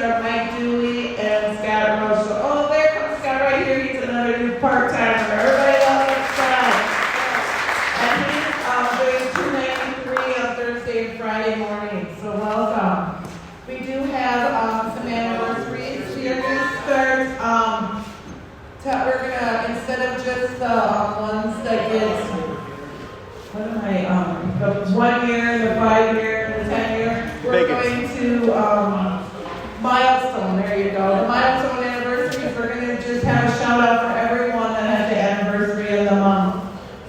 are Mike Dooley and Scott Rocha. Oh, there comes Scott right here. He's another new part-timer. Everybody loves Scott. And he's doing 293 on Thursday and Friday morning. So welcome. We do have some anniversaries. We are going to start, we're going to, instead of just the ones that get, the 1 year, the 5 year, and the 10 year, we're going to milestone. There you go. The milestone anniversaries. We're going to just have a shout out for everyone that had the anniversary of the month.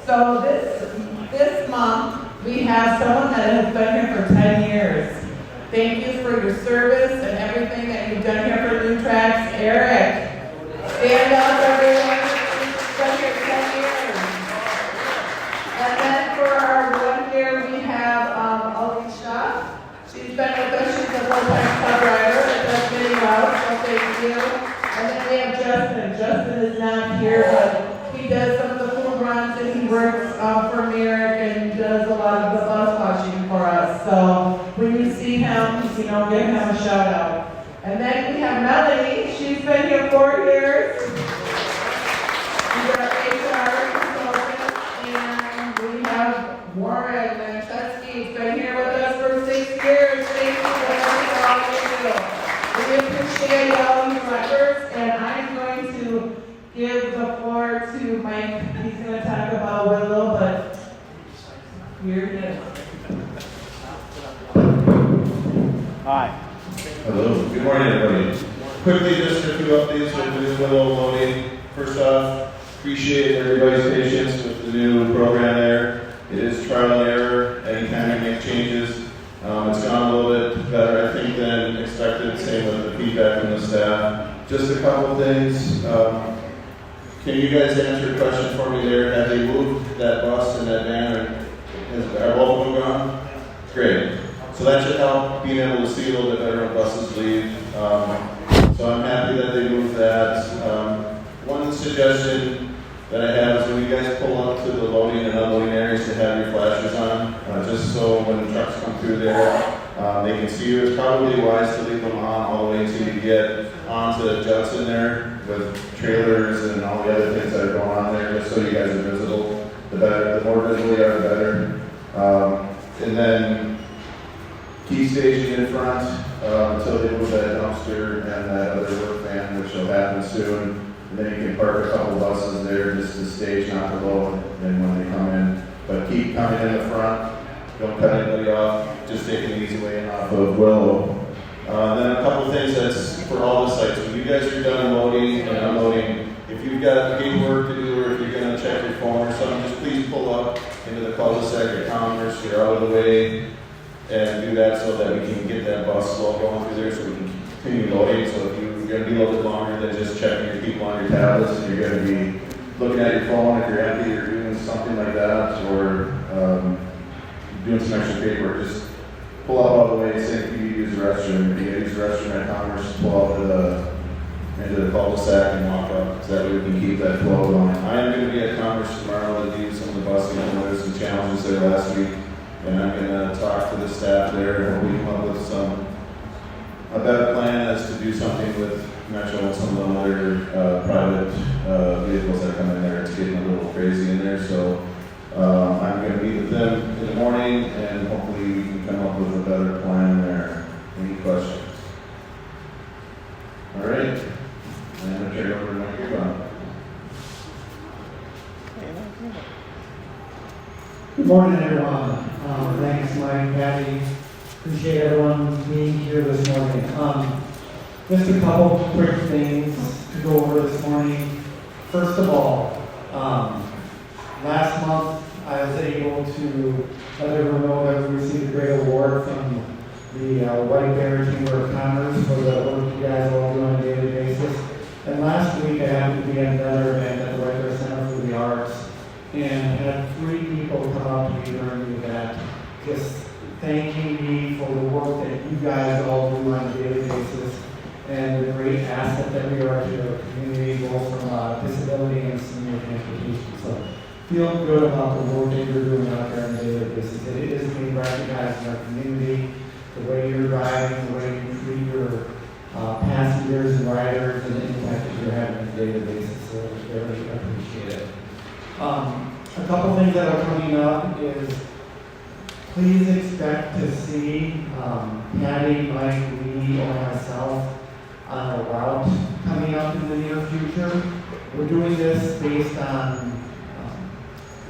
So this month we have someone that has been here for 10 years. Thank you for your service and everything that you've done here for New Tracks, Eric. Stand up, everyone. You've been here 10 years. And then for our 1 year, we have Alicia. She's been with us. She's a full-time club driver. That does really well, so thank you. And then we have Justin. Justin is not here, but he does some of the food runs, and he works for Merrick and does a lot of the bus watching for us. So when you see him, give him a shout out. And then we have Melanie. She's been here 4 years. She's our HR consultant. And we have Warren Manchesky. He's been here with us for 6 years. Thank you for all you do. We appreciate all you members. And I'm going to give the floor to Mike. He's going to talk about Willow, but here it is. Hi. Hello. Good morning, everybody. Quickly, just a few updates with the new Willow loading. First off, appreciate everybody's patience with the new program there. It is trial and error. Anytime you make changes, it's gone a little bit better, I think, than expected. Same with the feedback from the staff. Just a couple things. Can you guys answer a question for me there? Have they moved that bus and that van, or are both of them gone? Great. So that should help being able to see a little bit better when buses leave. So I'm happy that they moved that. One suggestion that I have is when you guys pull up to the loading and unloading areas to have your flashers on, just so when the trucks come through there, they can see you. It's probably wise to leave them on all the way until you get onto Judson there with trailers and all the other things that are going on there, just so you guys are visible. The better, the more visible you are, the better. And then key station in front until they move that dumpster and that other work van, which will happen soon. And then you can park a couple buses there just to stage, not to load, and when they come in. But keep coming in the front. Don't cut anybody off. Just take an easy way in off of Willow. Then a couple things that's for all the sites. When you guys are done loading and unloading, if you've got paperwork to do or if you're going to check your phone or something, just please pull up into the cul-de-sac or Commerce. You're out of the way. And do that so that we can get that bus flow going through there so we can continue loading. So if you're going to be a little bit longer than just checking your people on your tablets, and you're going to be looking at your phone if you're empty or doing something like that, or doing some extra paperwork, just pull out all the way. Say if you use the restroom, if you use the restroom at Commerce, pull out into the cul-de-sac and walk up, so that way we can keep that flow going. I am going to be at Commerce tomorrow to do some of the busing. I know there's some challenges there last week. And I'm going to talk to the staff there and we come up with a better plan as to do something with Metro and some of the other private vehicles that come in there. It's getting a little crazy in there. So I'm going to meet with them in the morning and hopefully we can come up with a better plan there. Any questions? All right. And I'm going to turn it over to Mike Gibbon. Good morning, everyone. Thanks, Mike, Patty. Appreciate everyone being here this morning. Just a couple quick things to go over this morning. First of all, last month I was able to let everyone know that we received a great award from the White Bear Chamber of Commerce for the work you guys all do on a daily basis. And last week I happened to be at another event at the White Bear Center for the Arts, and had 3 people come up to me during the event just thanking me for the work that you guys all do on a daily basis and the great asset that we are to our community, both from disability and senior transportation. So feel good about the work that you're doing out there on a daily basis. It is being recognized in our community, the way you're driving, the way you treat your passengers and riders and the impact that you're having on a daily basis. So very appreciate it. A couple things that are coming up is please expect to see Patty, Mike, Lee, or myself on a route coming up in the near future. We're doing this based on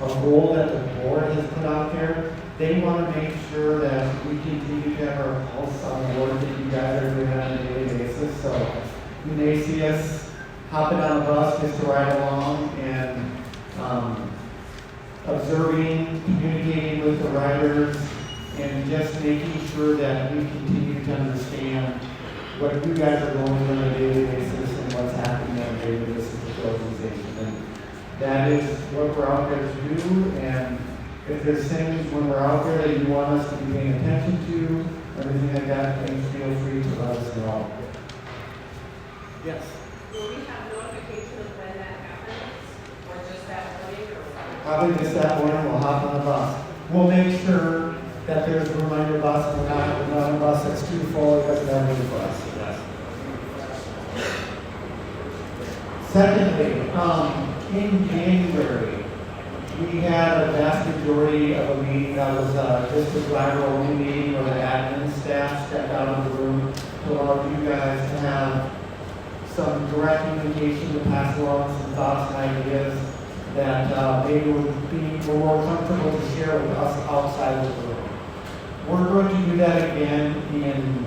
a goal that the board has put out there. They want to make sure that we continue to have our pulse on the work that you guys are doing on a daily basis. So you may see us hopping on a bus just to ride along and observing, communicating with the riders, and just making sure that we continue to understand what you guys are going through on a daily basis and what's happening on a daily basis with the organization. And that is what we're out there to do. And if there's things when we're out there that you want us to be paying attention to, everything like that, please feel free to let us know. Yes? Will we have notification of when that happens, or just that morning, or? Probably just that morning, we'll hop on the bus. We'll make sure that there's a reminder bus, and we're not on a bus that's too full, it doesn't have any bus. Secondly, in January, we had a vast majority of a meeting that was just a driver-only meeting where the admin staff stepped out of the room to allow you guys to have some direct communication to pass along some thoughts and ideas that they would be more comfortable to share with us outside of the room. We're going to do that again in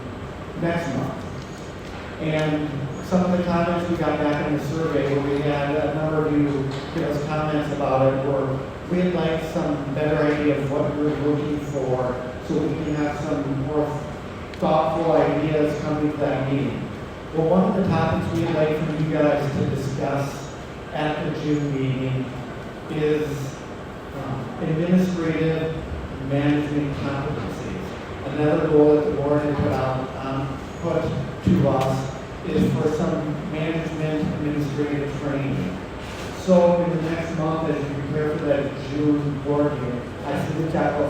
next month. And some of the comments we got back in the survey, where we had a number of you give us comments about it, were we'd like some better idea of what you're looking for so we can have some more thoughtful ideas coming to that meeting. Well, one of the topics we'd like for you guys to discuss at the June meeting is administrative management competencies. Another goal that the board had put to us is for some management administrative training. So in the next month, as you prepare for that June board meeting, I see the tackle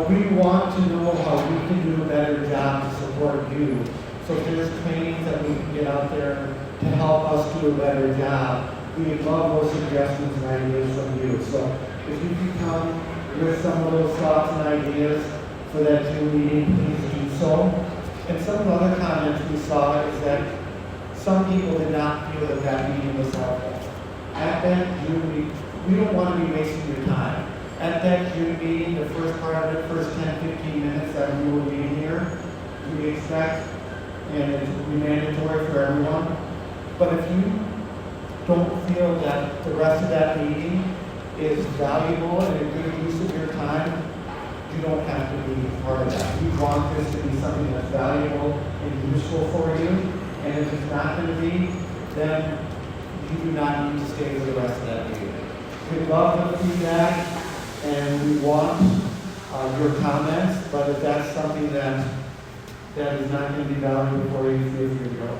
we want to know how we can do a better job to support you. So if there's trainings that we can get out there to help us do a better job, we'd love those suggestions and ideas from you. So if you can come with some of those thoughts and ideas for that June meeting, please do so. And some of the other comments we saw is that some people did not feel that that meeting was helpful. At that June meeting, we don't want to be wasting your time. At that June meeting, the first part of it, first 10, 15 minutes that we will be here, we expect, and it will be mandatory for everyone. But if you don't feel that the rest of that meeting is valuable and a good use of your time, you don't have to be part of that. We want this to be something that's valuable and useful for you. And if it's not going to be, then you do not need to stay for the rest of that meeting. We love the feedback and we want your comments, but if that's something that is not going to be valuable for you, feel free to go.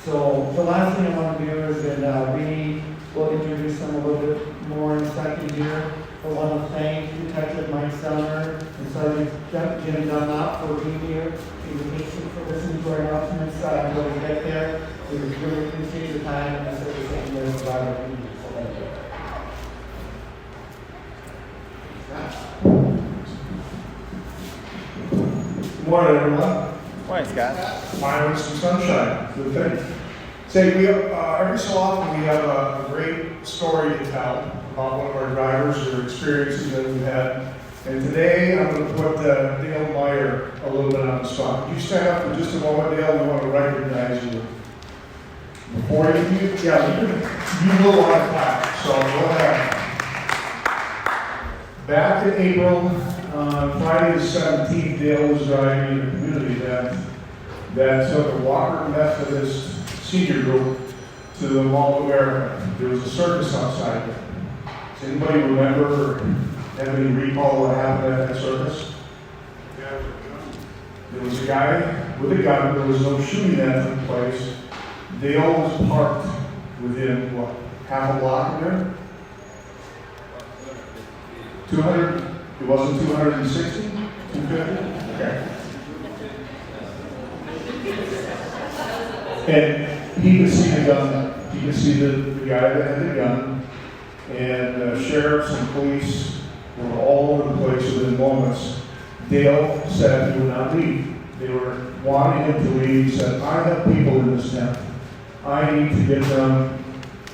So the last thing I want to do is that we will introduce them a little bit more in a second here. I want to thank Detective Mike Sellner and Sergeant Jim Dunlop for being here. For listening to our announcements until we get there. We really appreciate the time and the service that you guys provide our community. So thank you. Good morning, everyone. Morning, Scott. Finally, some sunshine. Good thing. Say, every so often we have a great story to tell about one of our drivers or experiences that we've had. And today I'm going to put Dale Meyer a little bit on the spot. Could you stand up for just a moment, Dale? We want to recognize you. Before you will on time, so go ahead. Back in April, on Friday the 17th, Dale was driving in a community that took a Walker Methodist senior group to the Mall of America. There was a circus outside there. Does anybody remember or have any recall what happened at that circus? There was a guy with a gun. There was no shooting that took place. Dale was parked within, half a block of there? 200? It wasn't 260? 250? Okay. And he could see the gun, he could see the guy that had the gun, and sheriffs and police were all over the place within moments. Dale said he would not leave. They were wanting him to leave. He said, I have people in this tent. I need to get them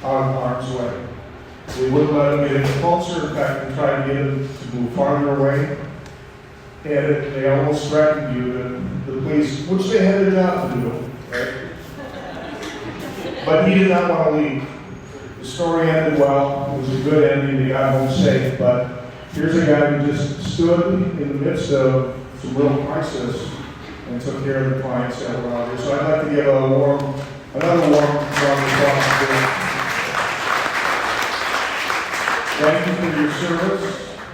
out of harm's way. They wouldn't let him get any closer. In fact, they tried to get him to move farther away. And they almost threatened you, the police, which they had their job to do, right? But he did not want to leave. The story ended well. It was a good ending. He got home safe. But here's a guy who just stood in the midst of some real crisis and took care of the clients that were out here. So I'd like to give another warm round of applause to him. Thank you for your service.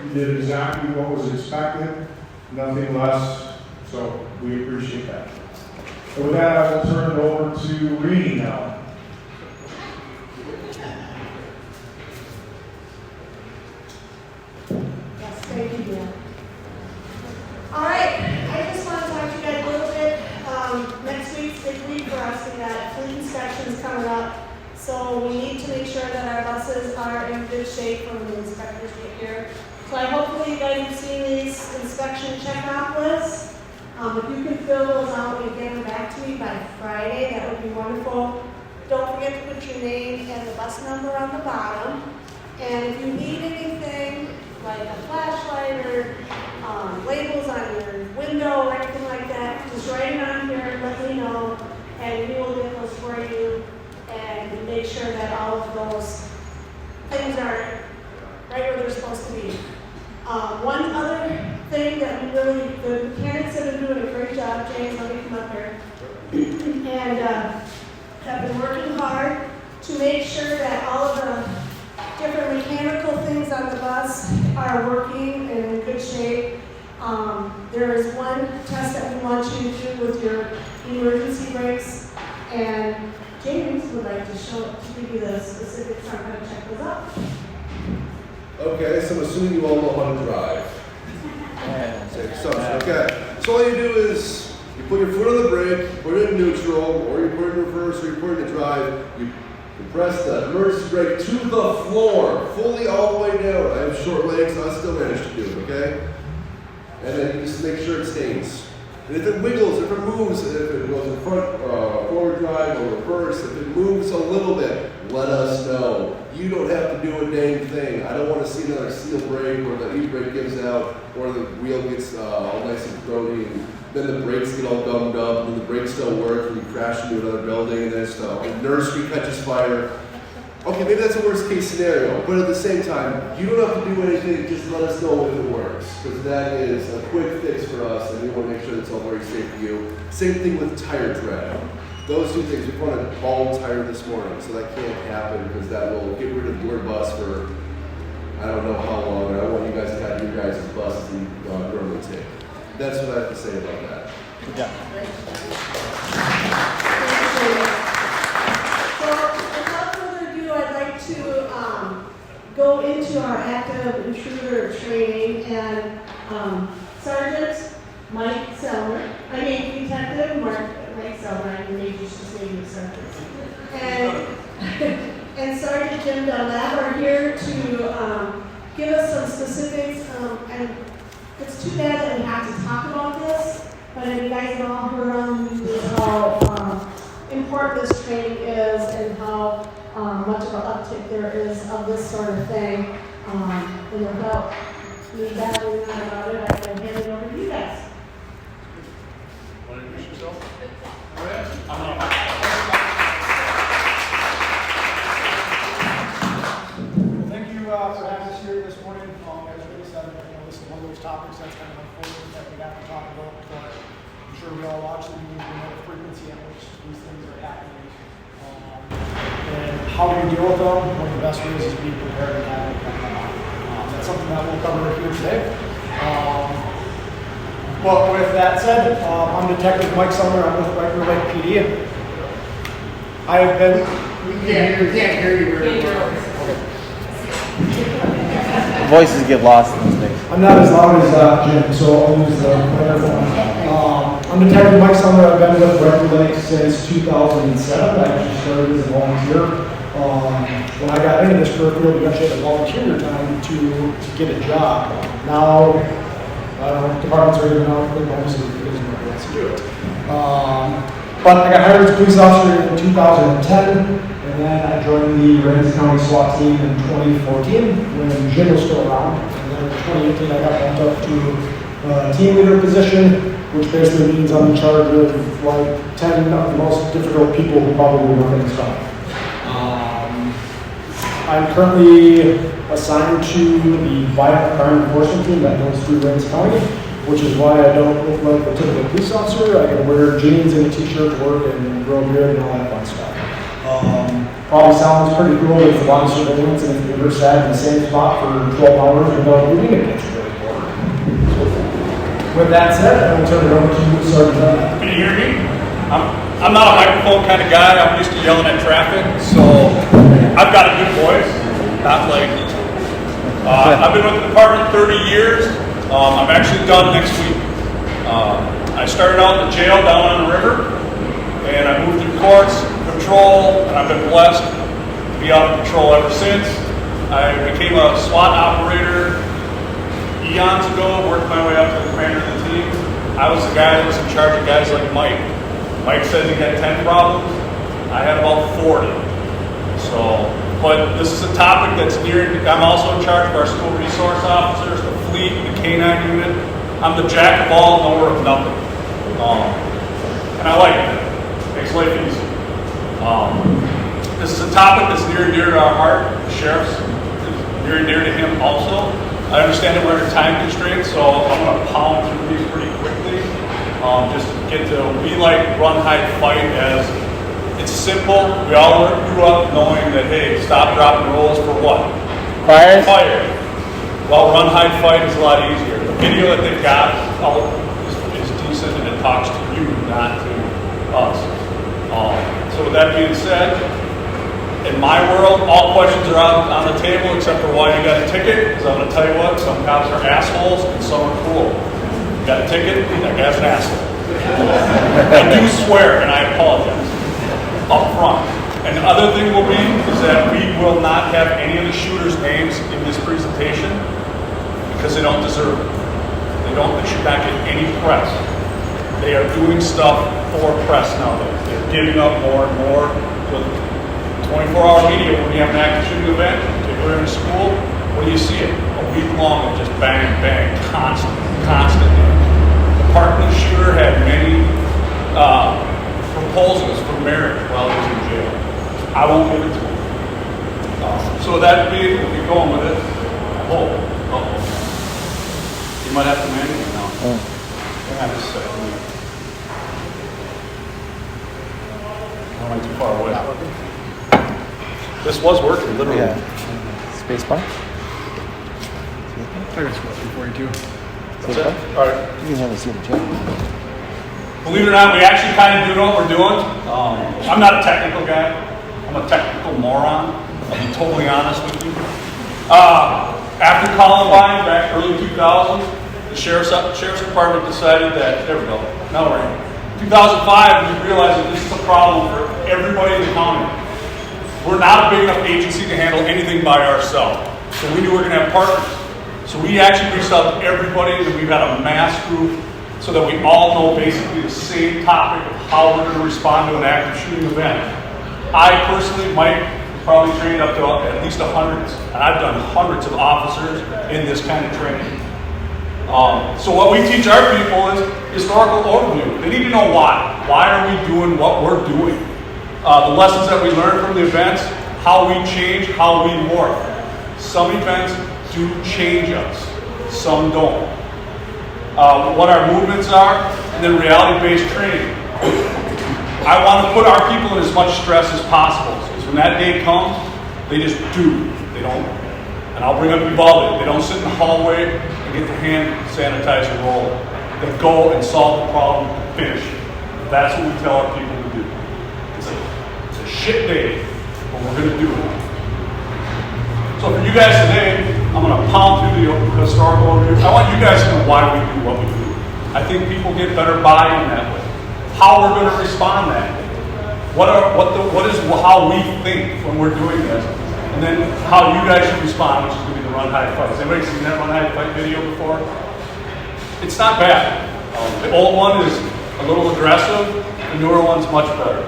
You did exactly what was expected, nothing less. So we appreciate that. And with that, I will turn it over to reading now. Yes, thank you, Dan. All right, I just want to talk to you guys a little bit. Next week's big week for us. We got fleet inspections coming up. So we need to make sure that our buses are in good shape when the inspectors get here. So I hopefully you guys have seen these inspection check-off lists. If you can fill those out and get them back to me by Friday, that would be wonderful. Don't forget to put your name and the bus number on the bottom. And if you need anything, like a flashlight or labels on your window or anything like that, just write it on here and let me know, and we will get those for you and make sure that all of those things are right where they're supposed to be. One other thing that we really, the mechanics have been doing a great job, James, let me come up here, and have been working hard to make sure that all of the different mechanical things on the bus are working and in good shape. There is one test that we want you to do with your emergency brakes, and James would like to give you the specifics on how to check those out. Okay, so I'm assuming you all know how to drive. Okay, so all you do is you put your foot on the brake, put it in neutral, or you put it in reverse, or you put it in drive. You press the emergency brake to the floor, fully all the way down. I have short legs, so I still managed to do it, okay? And then you just make sure it stays. And if it wiggles, if it moves, if it goes in front, forward drive or reverse, if it moves a little bit, let us know. You don't have to do a dang thing. I don't want to see another seal brake or the e-brake gives out or the wheel gets all nice and throaty and then the brakes get all gummed up and the brakes don't work and you crash into another building and then the nursery catches fire. Okay, maybe that's a worst case scenario, but at the same time, you don't have to do anything, just let us know if it works, because that is a quick fix for us, and we want to make sure it's all very safe for you. Same thing with tire tread. Those two things, we put a bald tire this morning, so that can't happen, because that will get rid of your bus for, I don't know how long, and I want you guys to have your guys' buses and normally take. That's what I have to say about that. Good job. To go into our active intruder training, and Sergeant Mike Selmer, Detective Mike Selmer, I made you just name you Sergeant, and Sergeant Jim Dunlap are here to give us some specifics, and it's too bad that we have to talk about this, but you guys have all heard on how important this training is and how much of an uptick there is of this sort of thing. And without me babbling on about it, I can hand it over to you guys. Want to introduce yourself? Thank you for having us here this morning. As Ray said, this is one of those topics that's kind of unfortunate that we have to talk about, but I'm sure we all watch the news, we know the frequency at which these things are happening. And how do you deal with them? One of the best ways is be prepared and have it come out. That's something that we'll cover here today. But with that said, I'm Detective Mike Sumner. I'm with Riker Lake PD. I have been. We can't hear you very well. Voices get lost in this thing. I'm not as loud as Jim, so I'll use the microphone. I'm Detective Mike Summer. I've been with Red Lake since 2007. I actually started as a volunteer. When I got into this career field, we actually had to volunteer time to get a job. Now, I don't know, departments are even out with bonuses because nobody wants to do it. But I got hired as a police officer in 2010, and then I joined the Ramsey County SWAT team in 2014 when Jim was still around. And then in 2018, I got bumped up to team leader position, which basically means I'm in charge of like 10 of the most difficult people who probably work in this company. I'm currently assigned to the violent crime enforcement team that goes through Ramsey County, which is why I don't look like a typical police officer. I can wear jeans and a t-shirt to work and grow a beard and all that fun stuff. Probably sounds pretty cool. It's a lot of surveillance, and if you ever sat in the same spot for 12 hours without moving, it gets really boring. With that said, I will turn it over to Sergeant Bennett. Can you hear me? I'm not a microphone kind of guy. I'm used to yelling at traffic, so I've got a good voice. Not like I've been with the department 30 years. I'm actually done next week. I started out in the jail down on the river, and I moved through courts, patrol, and I've been blessed to be out of patrol ever since. I became a SWAT operator eons ago, worked my way up to the commander of the team. I was the guy that was in charge of guys like Mike. Mike said he had 10 problems. I had about 40. So, but this is a topic that's near. I'm also in charge of our school resource officers, the fleet, the K-9 unit. I'm the jack of all, knower of nothing. And I like it. Makes life easy. This is a topic that's near and dear to our heart. The sheriff's near and dear to him also. I understand that we're under time constraints, so I'm going to pound through these pretty quickly. Just to get to, we like run, hide, fight as it's simple. We all grew up knowing that, hey, stop, drop, and rolls for what? Fire. Fire. Well, run, hide, fight is a lot easier. The video that they've got is decent and it talks to you, not to us. So with that being said, in my world, all questions are out on the table except for why you got a ticket, because I'm going to tell you what, some cops are assholes and some are cool. You got a ticket, that guy's an asshole. I do swear, and I apologize, up front. And the other thing will be is that we will not have any of the shooters' names in this presentation because they don't deserve it. They should not get any press. They are doing stuff for press nowadays. They're giving up more and more with 24-hour media. When you have an active shooting event, particularly in a school, what do you see it? A week long of just bang, bang, constantly. The Parkland shooter had many proposals for marriage while he was in jail. I won't give it to him. So that being, we'll keep going with it. I hope. You might have to manually now. Hang on just a second. Am I too far away? This was working, literally. Space bar? I got a for you too. That's it? All right. You can have a seat, Jeff. Believe it or not, we actually kind of do know what we're doing. I'm not a technical guy. I'm a technical moron. I'll be totally honest with you. After Columbine, back early 2000s, the Sheriff's Department decided that, there we go, now we're in. 2005, we realized that this is a problem for everybody in the county. We're not a big enough agency to handle anything by ourselves. So we knew we were going to have partners. So we actually reached out to everybody, and we've got a mass group so that we all know basically the same topic of how we're going to respond to an active shooting event. I personally, Mike, probably trained up to at least hundreds, and I've done hundreds of officers in this kind of training. So what we teach our people is historical overview. They need to know why. Why are we doing what we're doing? The lessons that we learn from the events, how we change, how we morph. Some events do change us, some don't. What our movements are, and then reality-based training. I want to put our people in as much stress as possible, because when that day comes, they just do. They don't, and I'll bring up Uvalde, they don't sit in the hallway and get their hand sanitizer rolling. They go and solve the problem and finish. That's what we tell our people to do. It's a shit day, but we're going to do it. So for you guys today, I'm going to pound through the historical overview. I want you guys to know why we do what we do. I think people get better buy-in that way. How we're going to respond that way. What is how we think when we're doing this, and then how you guys should respond, which is going to be the run, hide, fight. Has anybody seen that run, hide, fight video before? It's not bad. The old one is a little aggressive. The newer one's much better.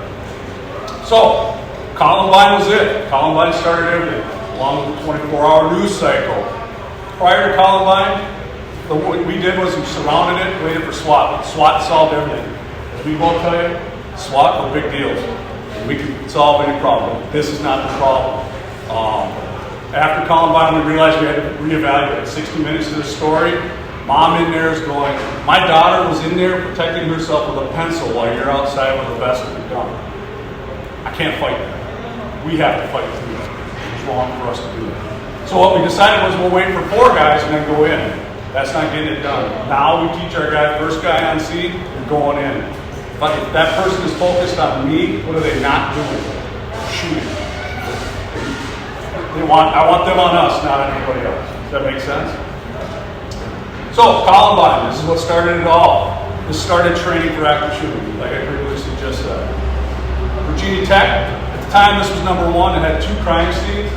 So, Columbine was it. Columbine started everything, along with the 24-hour news cycle. Prior to Columbine, what we did was we surrounded it, waited for SWAT. SWAT solved everything. As we both tell you, SWAT were big deals. We could solve any problem. This is not the problem. After Columbine, we realized we had to reevaluate. 60 minutes of the story. Mom in there is going, my daughter was in there protecting herself with a pencil while you're outside with a vest and a gun. I can't fight that. We have to fight through that. It's wrong for us to do that. So what we decided was we'll wait for 4 guys and then go in. That's not getting it done. Now we teach our guy, first guy on scene, we're going in. But if that person is focused on me, what are they not doing? Shooting. I want them on us, not on anybody else. Does that make sense? So, Columbine, this is what started it all. This started training for active shooting, like I previously just said. Virginia Tech, at the time this was number 1, it had 2 crime scenes.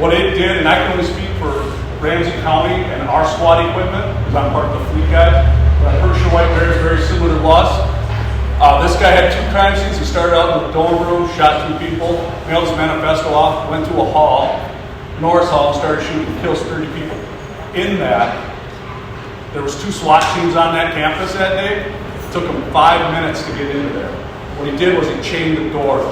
What it did, and I can only speak for Ramsey County and our squad equipment, because I'm part of the fleet guys, but I'm pretty sure White Bear is very similar to us. This guy had 2 crime scenes. He started out in the dorm room, shot 2 people, mailed his manifesto off, went to a hall, Norris Hall, and started shooting, kills 30 people. In that, there was 2 SWAT teams on that campus that day. It took him 5 minutes to get into there. What he did was he chained the doors.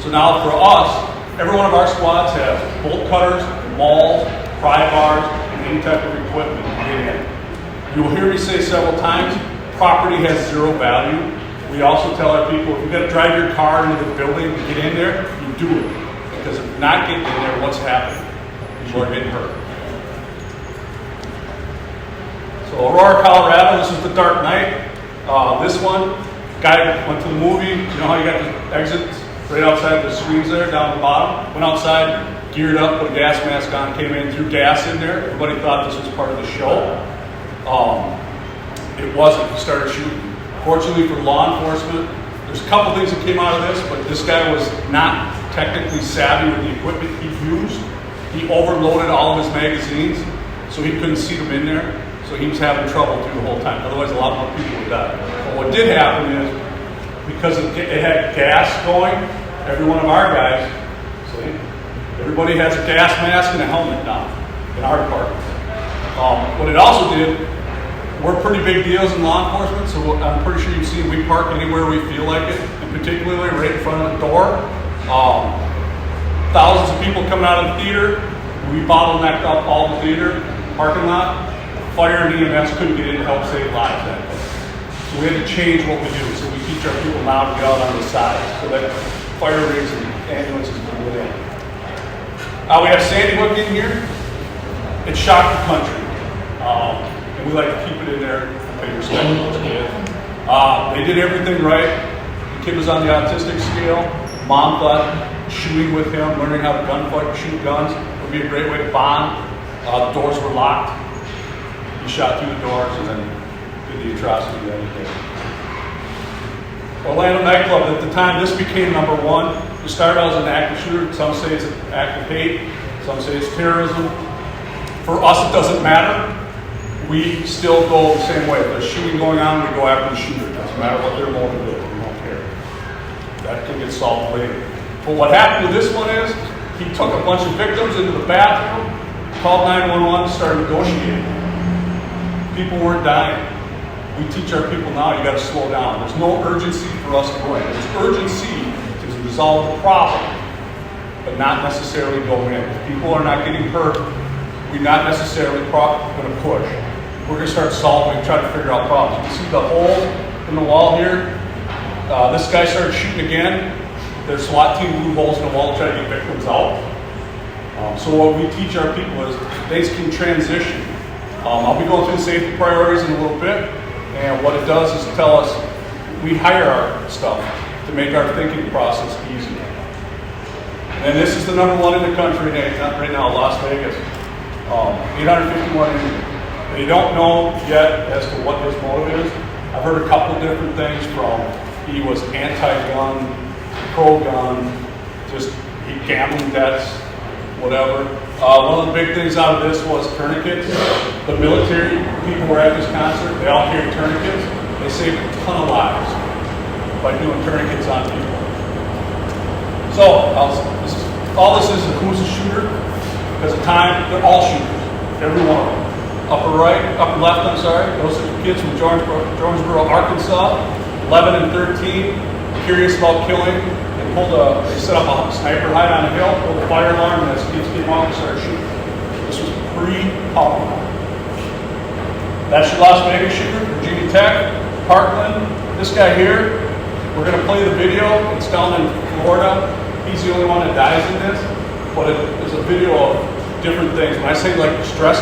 So now for us, every one of our squads has bolt cutters, mauls, pry bars, and any type of equipment to get in. You will hear me say several times, property has 0 value. We also tell our people, if you've got to drive your car into the building to get in there, you do it. Because if you're not getting in there, what's happening? People are getting hurt. So Aurora, Colorado, this is the Dark Knight. This one, guy went to the movie. You know how you got the exits right outside the screens there, down the bottom? Went outside, geared up, put a gas mask on, came in, threw gas in there. Everybody thought this was part of the show. It wasn't. He started shooting. Fortunately for law enforcement, there's a couple things that came out of this, but this guy was not technically savvy with the equipment he used. He overloaded all of his magazines, so he couldn't see them in there. So he was having trouble through the whole time. Otherwise, a lot more people would die. But what did happen is, because it had gas going, every one of our guys, see, everybody has a gas mask and a helmet now in our department. What it also did, we're pretty big deals in law enforcement, so I'm pretty sure you've seen we park anywhere we feel like it, and particularly right in front of the door. Thousands of people coming out of the theater. We bottlenecked up all the theater parking lot. Fire and EMS couldn't get in to help save lives that day. So we had to change what we do. So we teach our people now to get out on the side so that fire rigs and ambulances can get in. We have Sandy Hook in here. It shocked the country. And we like to keep it in there and pay respect to those kids. They did everything right. The kid was on the autistic scale. Mom thought shooting with him, learning how to gunfight and shoot guns would be a great way to bond. The doors were locked. He shot through the doors and then did the atrocity that he did. Orlando nightclub, at the time, this became number 1. It started out as an active shooter. Some say it's an act of hate. Some say it's terrorism. For us, it doesn't matter. We still go the same way. If there's shooting going on, we go after the shooter. It doesn't matter what their motive is. We don't care. That can get solved later. But what happened with this one is, he took a bunch of victims into the bathroom, called 911, started negotiating. People weren't dying. We teach our people now, you got to slow down. There's no urgency for us to go in. There's urgency to resolve the problem, but not necessarily go in. If people are not getting hurt, we're not necessarily going to push. We're going to start solving, try to figure out problems. You see the hole in the wall here? This guy started shooting again. Their SWAT team blew holes in the wall to try to get victims out. So what we teach our people is they can transition. I'll be going through the safety priorities in a little bit, and what it does is tell us we hire our stuff to make our thinking process easier. And this is the number 1 in the country right now, Las Vegas. 851 injured. They don't know yet as to what his motive is. I've heard a couple different things from he was anti-gun, pro-gun, just he gambling debts, whatever. One of the big things out of this was tourniquets. The military people were at this concert. They all carried tourniquets. They saved a ton of lives by doing tourniquets on people. So all this is who's a shooter. Because of time, they're all shooters, every one of them. Upper left, I'm sorry. Those are the kids from Jonesboro, Arkansas, 11 and 13, curious about killing. They set up a sniper hide on a hill, pulled a fire alarm, and as kids came out, they started shooting. This was pre-Halloween. That's your Las Vegas shooter, Virginia Tech, Parkland. This guy here, we're going to play the video. It's down in Florida. He's the only one that dies in this, but it's a video of different things. When I say like stress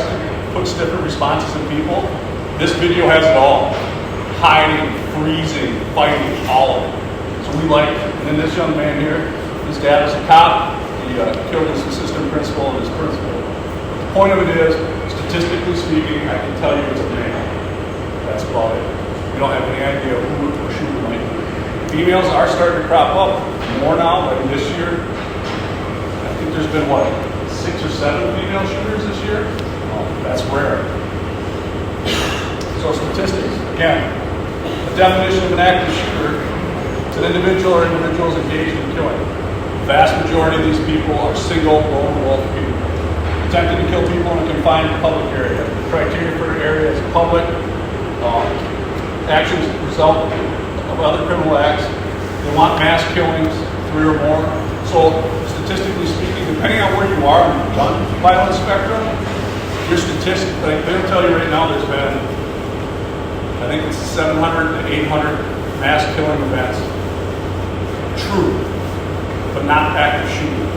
puts different responses in people, this video has it all. Hiding, freezing, fighting, all of it. So we like it. And then this young man here, his dad was a cop. He killed his assistant principal and his principal. But the point of it is, statistically speaking, I can tell you it's a male. That's about it. We don't have any idea who the shooter might be. Females are starting to crop up more now. Like this year, I think there's been, 6 or 7 female shooters this year? That's rare. So statistics, again, the definition of an active shooter. It's an individual or individuals engaged in killing. The vast majority of these people are single, lone wolf people. Attempting to kill people in a confined public area. The criteria for an area is public. Actions result of other criminal acts. They want mass killings, 3 or more. So statistically speaking, depending on where you are in the gun violence spectrum, your statistics, they'll tell you right now there's been, I think it's 700 to 800 mass killing events. True, but not active shooting.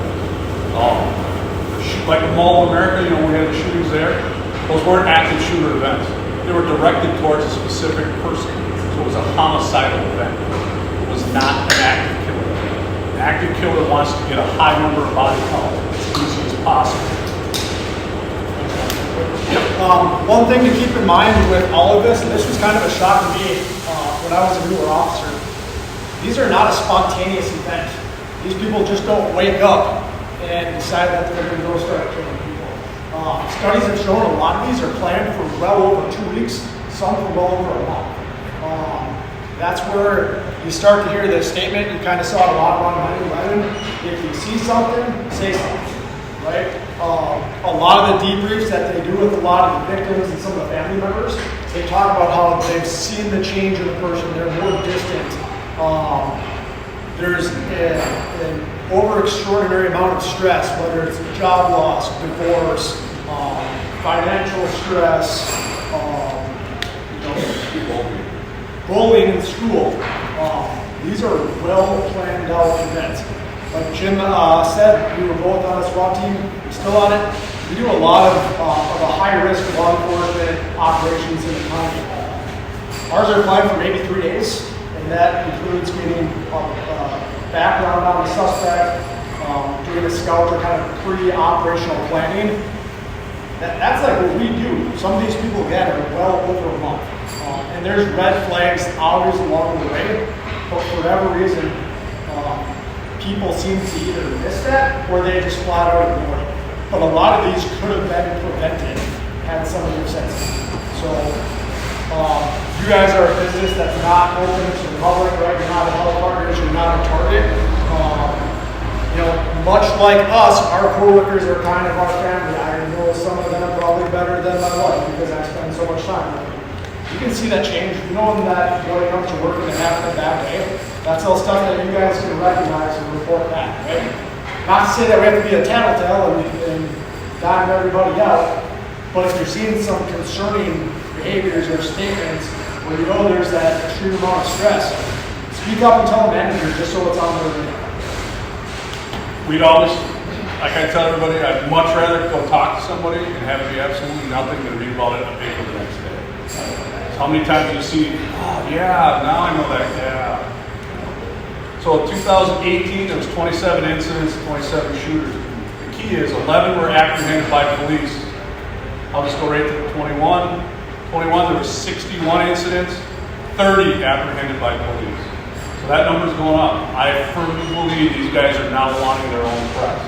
Like the Mall of America, we had the shootings there. Those weren't active shooter events. They were directed towards a specific person. So it was a homicidal event. It was not an active killer. An active killer wants to get a high number of body count as easy as possible. One thing to keep in mind with all of this, and this was kind of a shock to me when I was a newer officer, these are not a spontaneous event. These people just don't wake up and decide that they're going to go start killing people. Studies have shown a lot of these are planned for well over 2 weeks, some for well over a month. That's where you start to hear the statement. You kind of saw a lot around 9/11. If you see something, say something. Right? A lot of the debriefs that they do with a lot of the victims and some of the family members, they talk about how they've seen the change in the person. They're more distant. There's an over extraordinary amount of stress, whether it's job loss, divorce, financial stress, bullying in school. These are well planned out events. Like Jim said, we were both on a SWAT team, we're still on it. We do a lot of a high-risk law enforcement operations in the county. Ours are planned for maybe 3 days, and that includes getting background on the suspect, doing a scout or kind of pre-operational planning. That's like what we do. Some of these people, again, are well over a month. And there's red flags always along the way, but for whatever reason, people seem to either miss that or they just flat out ignore it. But a lot of these could have been prevented had some of your senses. So you guys are a business that's not open to the public, right? You're not a health partners, you're not a target. Much like us, our coworkers are kind of our family. I know some of them probably better than my wife because I spend so much time with them. You can see that change. Knowing that when it comes to work and having a bad day, that's all stuff that you guys can recognize and report back, right? Not to say that we have to be a tattletale and dime everybody out, but if you're seeing some concerning behaviors or statements where you know there's that extreme amount of stress, speak up and tell the manager just so it's on their radar. We'd always, like I tell everybody, I'd much rather go talk to somebody and have it be absolutely nothing than read about it in a paper the next day. How many times do you see, oh yeah, now I know that, yeah. So in 2018, there was 27 incidents, 27 shooters. The key is 11 were apprehended by police. I'll just go right to 21. 21, there were 61 incidents, 30 apprehended by police. So that number's going up. I firmly believe these guys are now wanting their own press.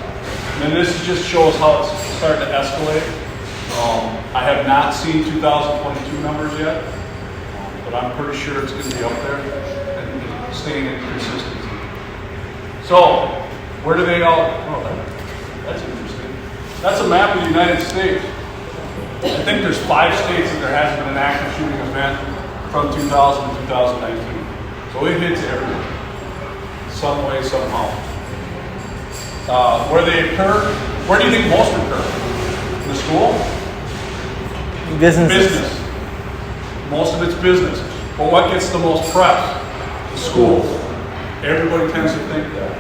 And then this just shows how it's starting to escalate. I have not seen 2022 numbers yet, but I'm pretty sure it's going to be up there and staying in consistency. So, where do they all, oh, that's interesting. That's a map of the United States. I think there's 5 states that there hasn't been an active shooting event from 2000 to 2019. So it hits everywhere, some way, somehow. Where they occur, where do you think most occur? In the school? Businesses. Business. Most of it's business. But what gets the most press? The schools. Everybody tends to think that.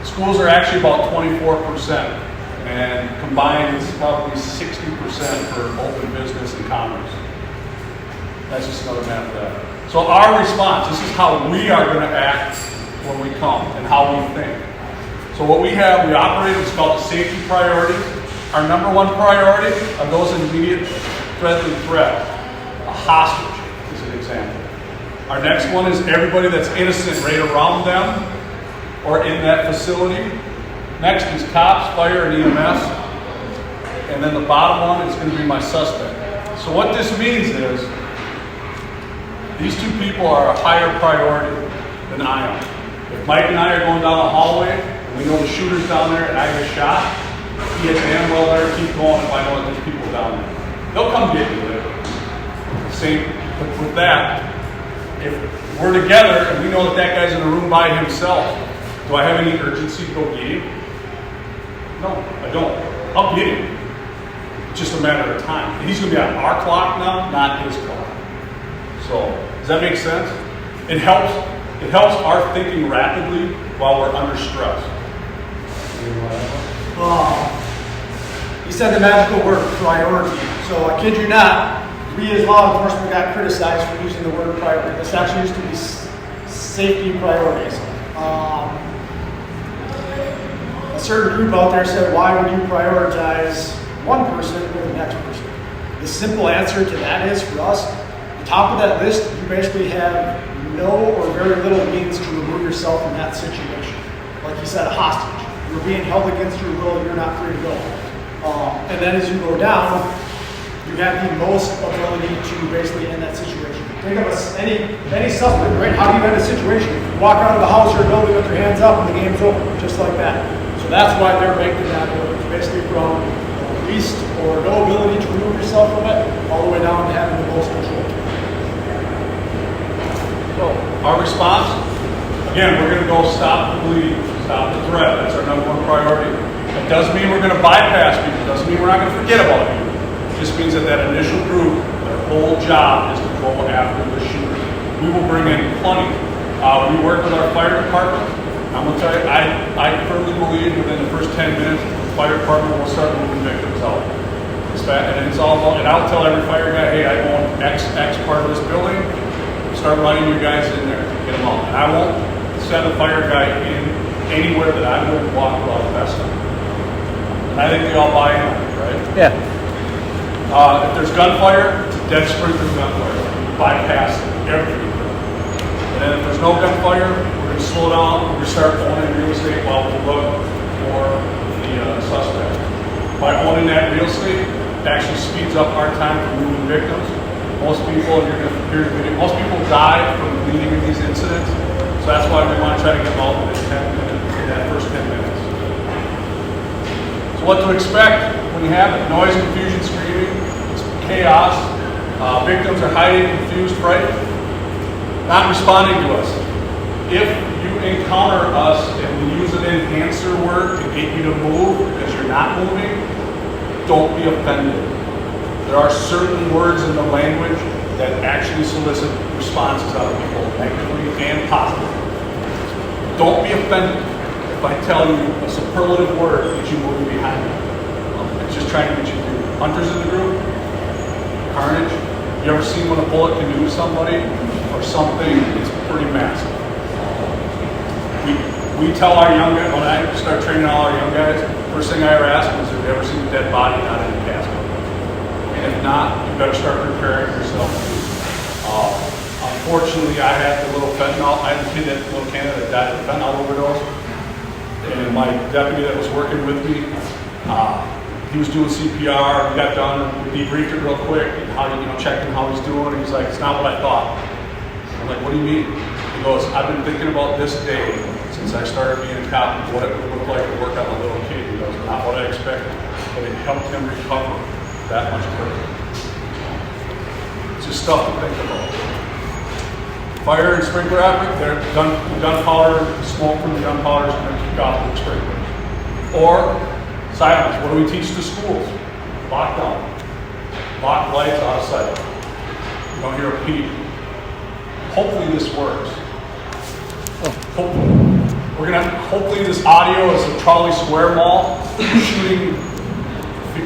Schools are actually about 24%. And combined, it's probably 60% for open business and commerce. That's just another map of that. So our response, this is how we are going to act when we come and how we think. So what we have, we operate what's called the safety priorities. Our number one priority are those immediate threatened threat. A hostage is an example. Our next one is everybody that's innocent right around them or in that facility. Next is cops, fire, and EMS. And then the bottom one is going to be my suspect. So what this means is these two people are a higher priority than I am. If Mike and I are going down the hallway, and we know the shooter's down there and I get shot, he has damn well better keep going if I know that there's people down there. They'll come get you later. Same with that. If we're together and we know that that guy's in a room by himself, do I have any urgency to go get him? No, I don't. I'll get him. It's just a matter of time. And he's going to be on our clock now, not his clock. So, does that make sense? It helps our thinking rapidly while we're under stress. You said the magical word, priority. So I kid you not, we as law enforcement got criticized for using the word priority. This actually used to be safety priorities. A certain group out there said, why would you prioritize one person over the next person? The simple answer to that is, for us, the top of that list, you basically have no or very little means to remove yourself from that situation. Like you said, a hostage. You're being held against your will, you're not free to go. And then as you go down, you have the most ability to basically end that situation. Think of any suspect, right? How do you end a situation? You walk out of the house or a building with your hands up and the game's over, just like that. So that's why they're making that ability, basically from least or no ability to remove yourself from it, all the way down to having the most control. So, our response, again, we're going to go stop the bleeding, stop the threat. That's our number one priority. It doesn't mean we're going to bypass people. It doesn't mean we're not going to forget about you. It just means that that initial group, their whole job is to go after the shooter. We will bring in plenty. We work with our fire department. I'm going to tell you, I firmly believe within the first 10 minutes, the fire department will start moving victims out. And it's all about, and I'll tell every fire guy, hey, I go in X part of this building, start running your guys in there, get them out. And I won't send a fire guy in anywhere that I wouldn't walk without a vest on. And I think they all buy in on it, right? Yeah. If there's gunfire, it's a dead sprint through gunfire. Bypass everything. And then if there's no gunfire, we're going to slow down, we're going to start owning real estate while we look for the suspect. By owning that real estate, it actually speeds up our time for moving victims. Most people, and you're going to hear the video, most people die from bleeding in these incidents. So that's why we want to try to get involved in that first 10 minutes. So what to expect when you have it? Noise, confusion, screaming, it's chaos. Victims are hiding, confused, frightened, not responding to us. If you encounter us and we use an enhancer word to get you to move because you're not moving, don't be offended. There are certain words in the language that actually solicit responses out of people, negatively and positively. Don't be offended if I tell you a superlative word that you move behind me. It's just trying to get you through. Hunters in the group, carnage. You ever seen when a bullet can do somebody or something? It's pretty massive. We tell our young guys, when I start training all our young guys, first thing I ever ask them is, have you ever seen a dead body not in a casket? not, you better start preparing yourself. Unfortunately, I had the little fentanyl, I had a kid at Little Canada that died of fentanyl overdose. And my deputy that was working with me, he was doing CPR, we got done, we debriefed it real quick, and how, checking how he's doing, and he's like, it's not what I thought. I'm like, what do you mean? He goes, I've been thinking about this day since I started being a cop, and what it would look like to work on a little kid. He goes, not what I expected, but it helped him recover that much quicker. It's just stuff to think about. Fire and sprinkler effort, the gunpowder, the smoke from the gunpowder is going to kick off the sprinklers. Or silence. What do we teach to schools? Lockdown. Lock lights out of sight. You don't hear a peep. Hopefully this works. Hopefully this audio is a Trolley Square Mall shooting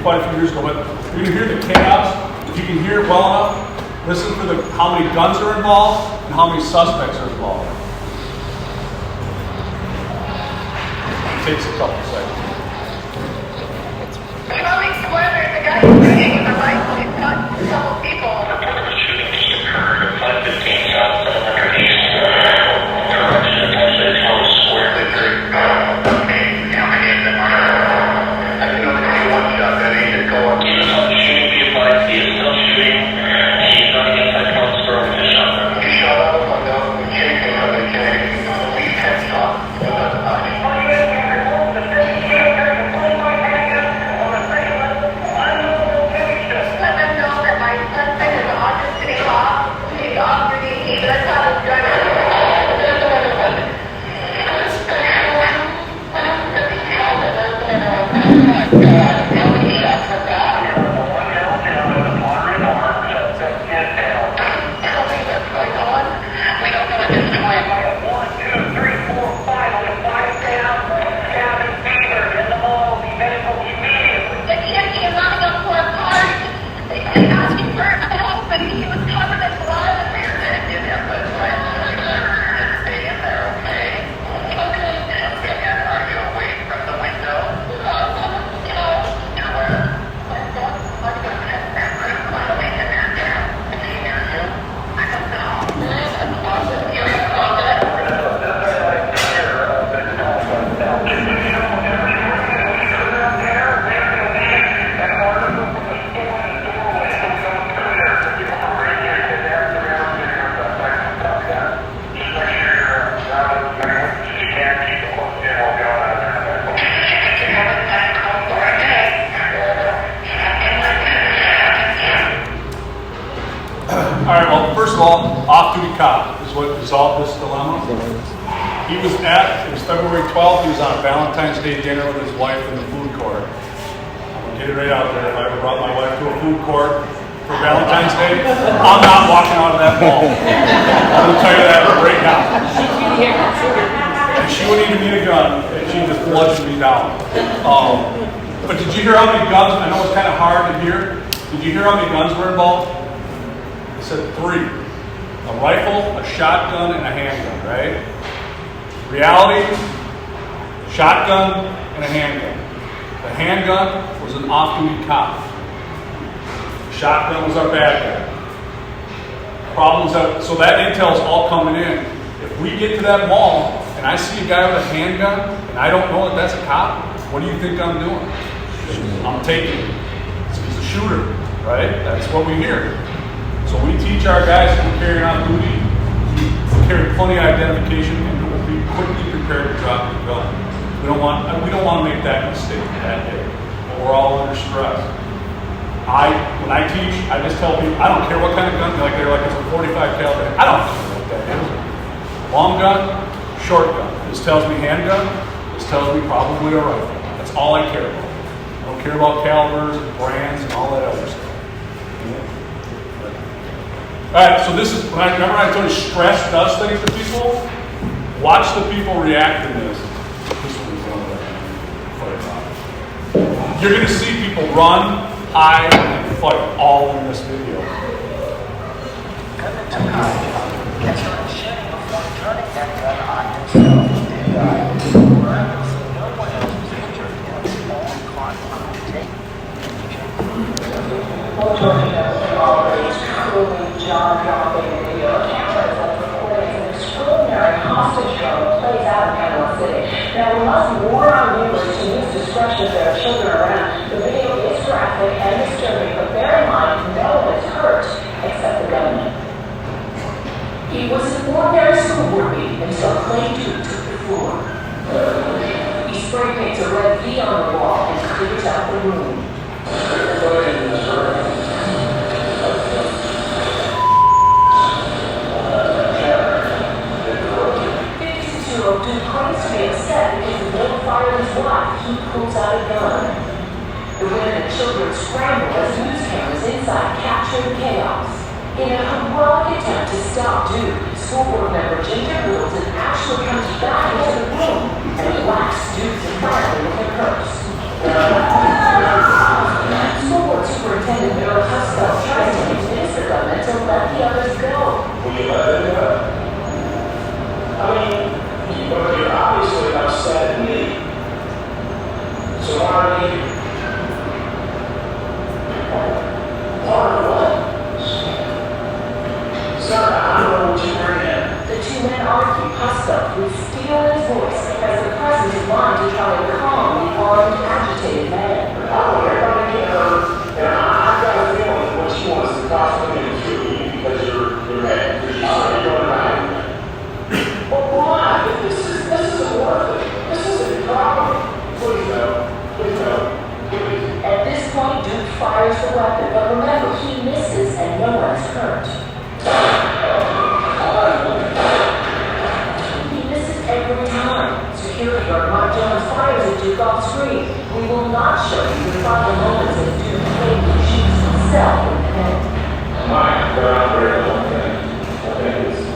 quite a few years ago. But you can hear the chaos. If you can hear it well enough, listen for how many guns are involved and how many suspects are involved. It takes a couple seconds. Trolley Square, there's a guy shooting with a rifle. He's got a couple people. The shooting just occurred at 5:15 South 700 East. Direction attached to Trolley Square. Okay, how many of them are? I can only see one shot that he did go up. He was on shooting, be advised, he is still shooting. He's running inside Trolley Square with a shotgun. He shot out of the chasing of the cage. We had shot. Off-duty cop is what resolved this dilemma. It was February 12th, he was on a Valentine's Day dinner with his wife in the food court. I'm going to get it right out there. If I ever brought my wife to a food court for Valentine's Day, I'm not walking out of that mall. I'm going to tell you that right now. And she wouldn't even need a gun, and she just bludgeoned me down. But did you hear how many guns? I know it's kind of hard to hear. Did you hear how many guns were involved? I said 3. A rifle, a shotgun, and a handgun, right? Reality, shotgun and a handgun. The handgun was an off-duty cop. The shotgun was our bad guy. So that intel's all coming in. If we get to that mall and I see a guy with a handgun and I don't know that that's a cop, what do you think I'm doing? I'm taking it. He's a shooter, right? That's what we hear. So we teach our guys who are carrying on duty to carry plenty of identification and will be quickly prepared to drop the gun. We don't want to make that mistake that day. We're all under stress. When I teach, I just tell people, I don't care what kind of gun, they're like it's a 45 caliber. I don't care what that is. Long gun, short gun. This tells me handgun. This tells me probably a rifle. That's all I care about. I don't care about calibers and brands and all that other stuff. All right, so this is, remember I told you stress does things to people? Watch the people react to this. You're going to see people run, hide, and fight all in this video. Turning hostage drone plays out in Panama City. Now, we must warn our viewers to use discretion if there are children around. The video is graphic and disturbing, but bear in mind, no one is hurt except the government. It was an ordinary school board meeting until Clay Duke took the floor. He spray paints a red V on the wall and clears out the room. 56-year-old Duke claims to be upset because the little fire his wife. He pulls out a gun. The women and children scramble as news cameras inside capture the chaos. In a heroic attempt to stop Duke, school board member Ginger Wilson actually comes back into the room and whacks Duke entirely with her purse. School board superintendent Bill Huskell tries to convince the government to let the others go. Will you let them go? I mean, you're obviously upset at me. So why are you here? Part of what? Sir, I don't know what you bring in. The two men argue, Huskell with steel in his voice as the presence of mind to try to calm the armed, agitated man. Oh, everybody get hurt, and I've got a feeling what you want is to cost me to kill you because you're mad. Because you're going around. But why? This isn't worth it. This isn't a problem. Please no. Please no. Please. At this point, Duke fires the weapon, but remember, he misses and no one's hurt. He misses every time. Security guard Mike Jones fires at Duke off screen. We will not show you the final moments as Duke fatally shoots himself in the head. Mike, they're not very long thing. I think it's...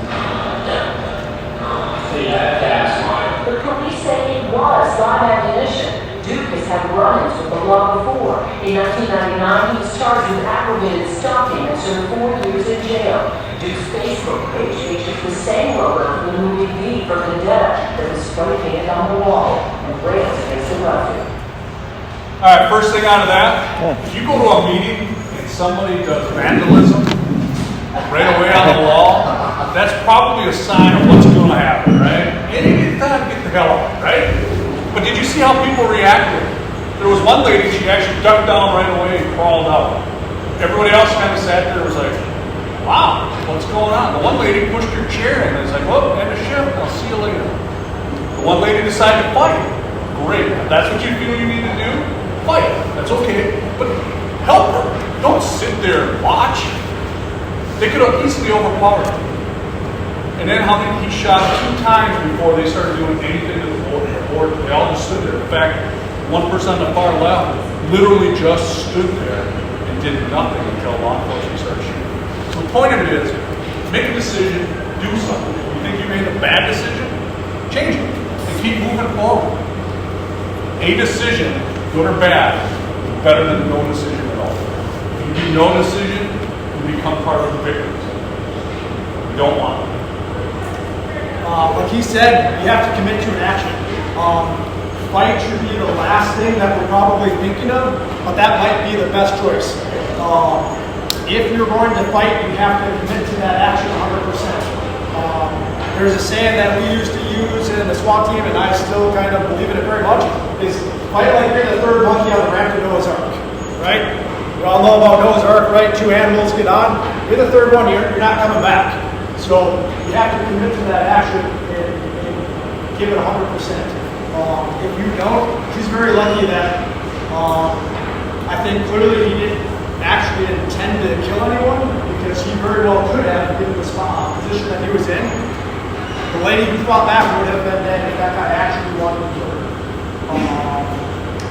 See, that's Mike. The police say it was live ammunition. Duke has had run-ins with the law before. In 1999, he was charged with aggravated stalking and served 4 years in jail. Duke's Facebook page features the same logo from the movie V for Vendetta that was spray painted on the wall and rails against the ruffian. All right, first thing out of that, if you go to a meeting and somebody does vandalism right away on the wall, that's probably a sign of what's going to happen, right? It ain't time to get the hell out, right? But did you see how people reacted? There was one lady, she actually ducked down right away and crawled out. Everybody else kind of sat there and was like, wow, what's going on? The one lady pushed her chair in and was like, well, end of shift, I'll see you later. The one lady decided to fight. Great. If that's what you feel you need to do, fight. That's okay. But help her. Don't sit there and watch. They could have easily overpowered her. And then he shot 2 times before they started doing anything to the board. They all just stood there. In fact, one person on the far left literally just stood there and did nothing until law enforcement started shooting. So the point of it is, make a decision, do something. If you think you made a bad decision, change it and keep moving forward. A decision, good or bad, is better than no decision at all. If you do no decision, you become part of the victims. You don't want it. Like he said, you have to commit to an action. Fight should be the last thing that we're probably thinking of, but that might be the best choice. If you're going to fight, you have to commit to that action 100%. There's a saying that we used to use in the SWAT team, and I still kind of believe in it very much, is fight like you're the third monkey on the ramp to Noah's Ark, right? We all know about Noah's Ark, right? 2 animals get on. You're the third one, you're not coming back. So you have to commit to that action and give it 100%. If you don't, he's very lucky that I think clearly he didn't actually intend to kill anyone because he very well could have given the position that he was in. The lady who fought back would have been dead if that guy actually wanted to kill her.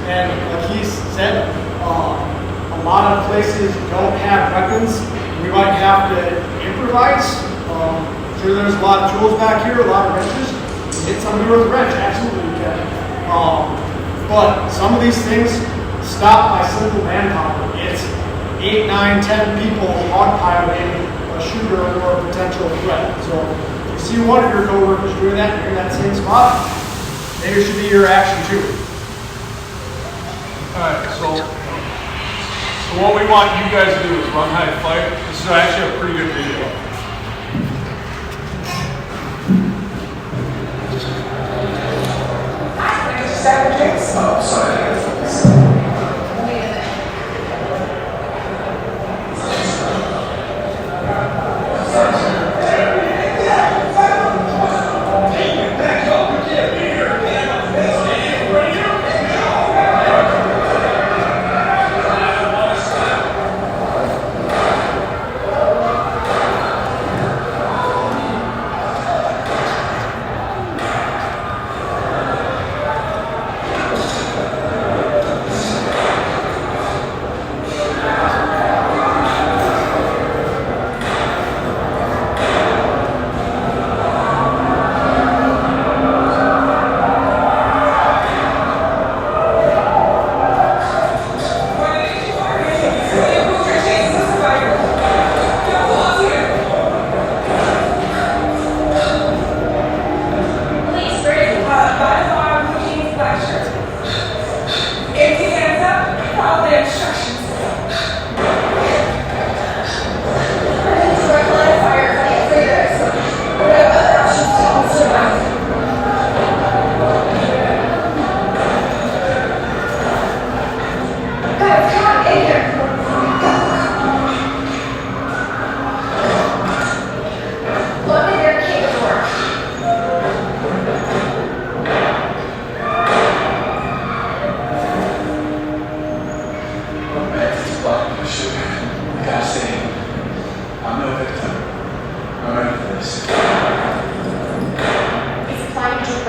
And like he said, a lot of places don't have weapons. We might have to improvise. Sure, there's a lot of tools back here, a lot of wrenches. Hit somebody with a wrench, absolutely you can. But some of these things stop by simple manpower. It's 8, 9, 10 people hogpiling a shooter or a potential threat. So if you see one of your coworkers doing that, you're in that same spot, maybe it should be your action too. Alright, so what we want you guys to do is run, hide, fight. This is actually a pretty good video.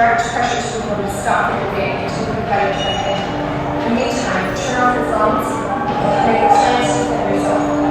direct pressure signal to stop the debate to the better traffic. In the meantime, turn off your phones and make plans to get resolved.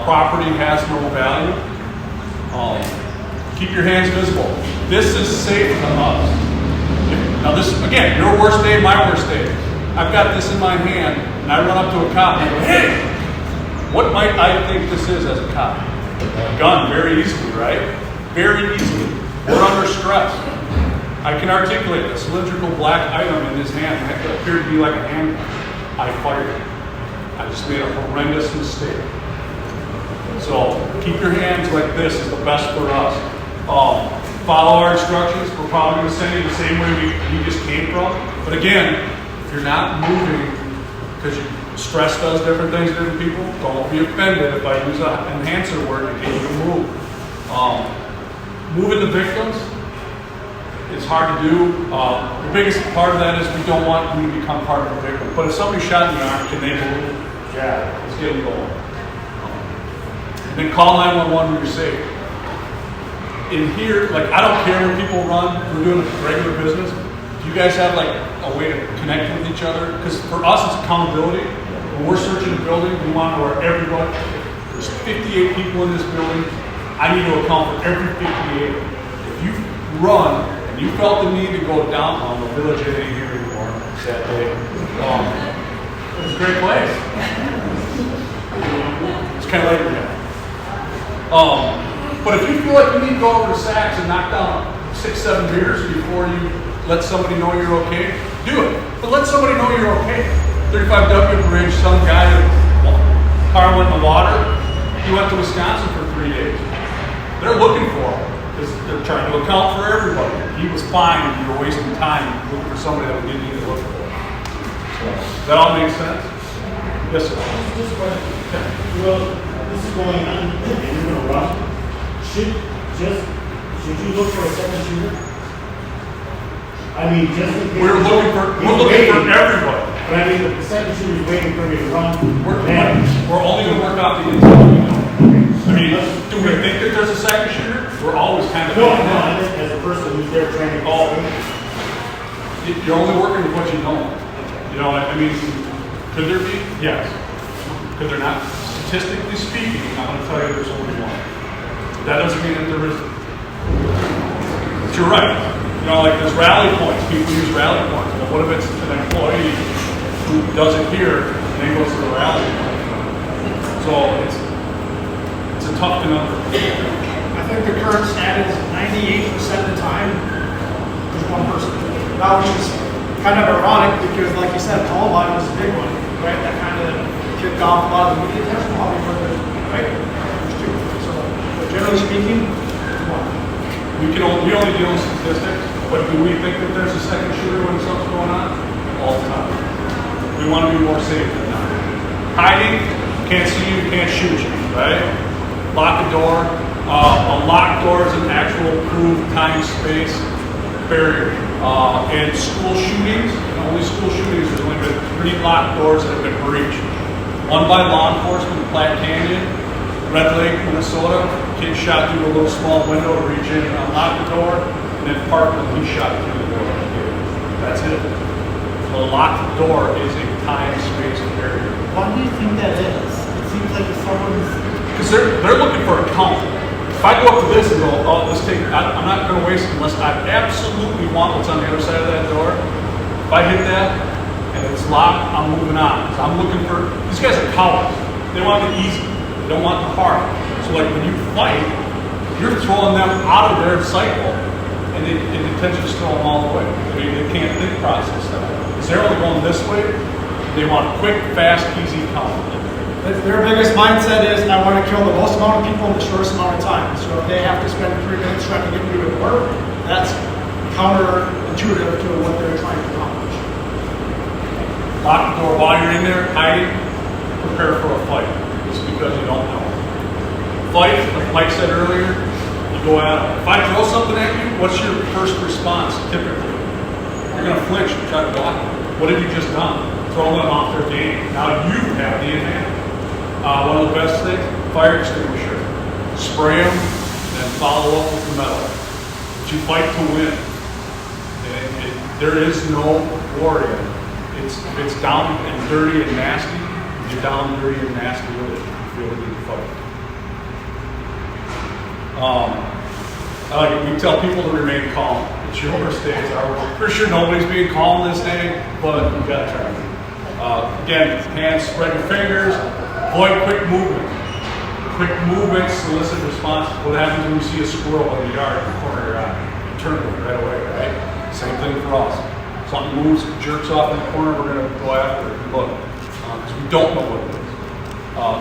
Property has no value. Keep your hands visible. This is safe from us. Now this, again, your worst day, my worst day. I've got this in my hand, and I run up to a cop and I go, hey, what might I think this is as a cop? A gun, very easily, right? Very easily. We're under stress. I can articulate a cylindrical black item in his hand that appeared to be like a handgun. I fired it. I just made a horrendous mistake. So keep your hands like this is the best for us. Follow our instructions. We're probably going to send you the same way we just came from. But again, if you're not moving, because stress does different things to different people, don't be offended if I use an enhancer word to get you to move. Moving the victims is hard to do. The biggest part of that is we don't want you to become part of the victim. But if somebody shot in the arm, can they move? Yeah, let's get them going. And then call 911 when you're safe. In here, like, I don't care when people run, we're doing regular business. Do you guys have like a way to connect with each other? Because for us, it's accountability. When we're searching a building, we want to know where everybody, there's 58 people in this building. I need to account for every 58. If you run and you felt the need to go downtown, the village ain't here anymore that day. It's a great place. It's kind of late now. But if you feel like you need to go over to Saks and knock down 6-7 beers before you let somebody know you're okay, do it. But let somebody know you're okay. 35W Bridge, some guy that car went in the water, he went to Wisconsin for 3 days. They're looking for him because they're trying to account for everybody. He was fine and you were wasting time looking for somebody that we didn't need to look for. So, does that all make sense? Yes, sir. Just a question. Well, this is going on, and you're gonna run. Should you look for a second shooter? I mean, just in case. We're looking for everybody. But I mean, the second shooter is waiting for me to run. We're only gonna work out the intel. I mean, do we think that there's a second shooter? We're always kind of. No, as a person who's there training. You're only working with what you know. You know, I mean, could there be? Yes. Could there not? Statistically speaking, I'm going to tell you there's only one. That doesn't mean that there isn't. But you're right. You know, like there's rally points. People use rally points. But what if it's an employee who does it here and then goes to the rally point? So it's a tough conundrum. I think the current stat is 98% of the time there's one person. Now, which is kind of ironic because, like you said, Columbine was a big one, right? That kind of kicked off a lot of the media attention, probably for the right. There's two. So, but generally speaking, it's one. We only deal with statistics, but do we think that there's a second shooter when something's going on? All the time. We want to be more safe than not. Hiding, can't see you, can't shoot you, right? Lock the door. A locked door is an actual approved time space barrier. And school shootings, only school shootings, there's only been 3 locked doors that have been breached. One by law enforcement in Platte Canyon, Red Lake, Minnesota. Kid shot through a little small window to reach in and unlock the door. And then Parkland, he shot through the door. That's it. So a locked door is a time space barrier. Why do you think that is? It seems like if someone's... Because they're looking for a count. If I go up to this and go, oh, let's take, I'm not going to waste it unless I absolutely want what's on the other side of that door. If I hit that and it's locked, I'm moving on. So I'm looking for, these guys are cowards. They want it easy. They don't want the hard. So like when you fight, you're throwing them out of their cycle and the intention is to throw them all the way. I mean, they can't think process that. Because they're only going this way. They want quick, fast, easy count. Their biggest mindset is, I want to kill the most amount of people in the shortest amount of time. So if they have to spend 3 minutes trying to get me to work, that's counterintuitive to what they're trying to accomplish. Lock the door while you're in there, hiding, prepare for a fight. It's because you don't know. Fight, like Mike said earlier, you go at it. If I throw something at you, what's your first response typically? You're going to flinch and try to block it. What have you just done? Throw them off their game. Now you have the advantage. One of the best things, fire extinguisher. Spray them and follow up with the metal. But you fight to win. There is no glory. If it's down and dirty and nasty, you're down dirty and nasty with it. You feel a good fight. I like it. We tell people to remain calm. It's your stage. For sure nobody's being calm this day, but you gotta try it. Again, hands, spread your fingers, avoid quick movement. Quick movement, solicit responses. What happens when you see a squirrel in the yard in the corner of your eye? You turn to it right away, right? Same thing for us. Something moves, jerks off in the corner, we're going to go after it and look. Because we don't know what it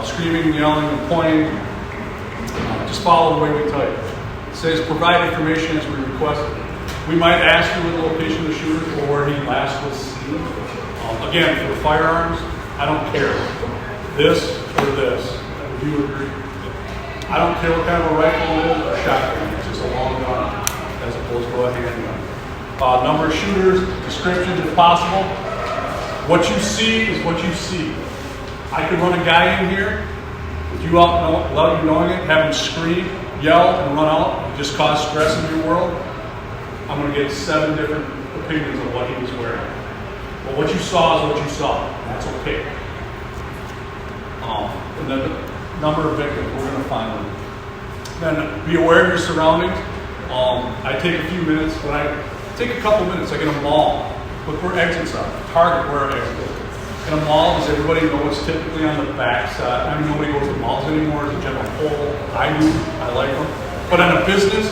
is. Screaming, yelling, and pointing, just follow the way we tell you. It says provide information as we request it. We might ask you what the location of the shooter or where he last was seen. Again, for the firearms, I don't care. This or this. Would you agree? I don't care what kind of a rifle it is or a shotgun. It's just a long gun as opposed to a handgun. Number of shooters, descriptions if possible. What you see is what you see. I could run a guy in here with you out without you knowing it, have him scream, yell, and run out, and just cause stress in your world. I'm going to get 7 different opinions of what he was wearing. But what you saw is what you saw. That's okay. And then the number of victims, we're going to find them. Then be aware of your surroundings. I take a few minutes, but I take a couple minutes, like in a mall. Look where exits are. Target where exits are. In a mall, does everybody know what's typically on the back side? I mean, nobody goes to malls anymore as a general whole. I do. I like them. But on a business,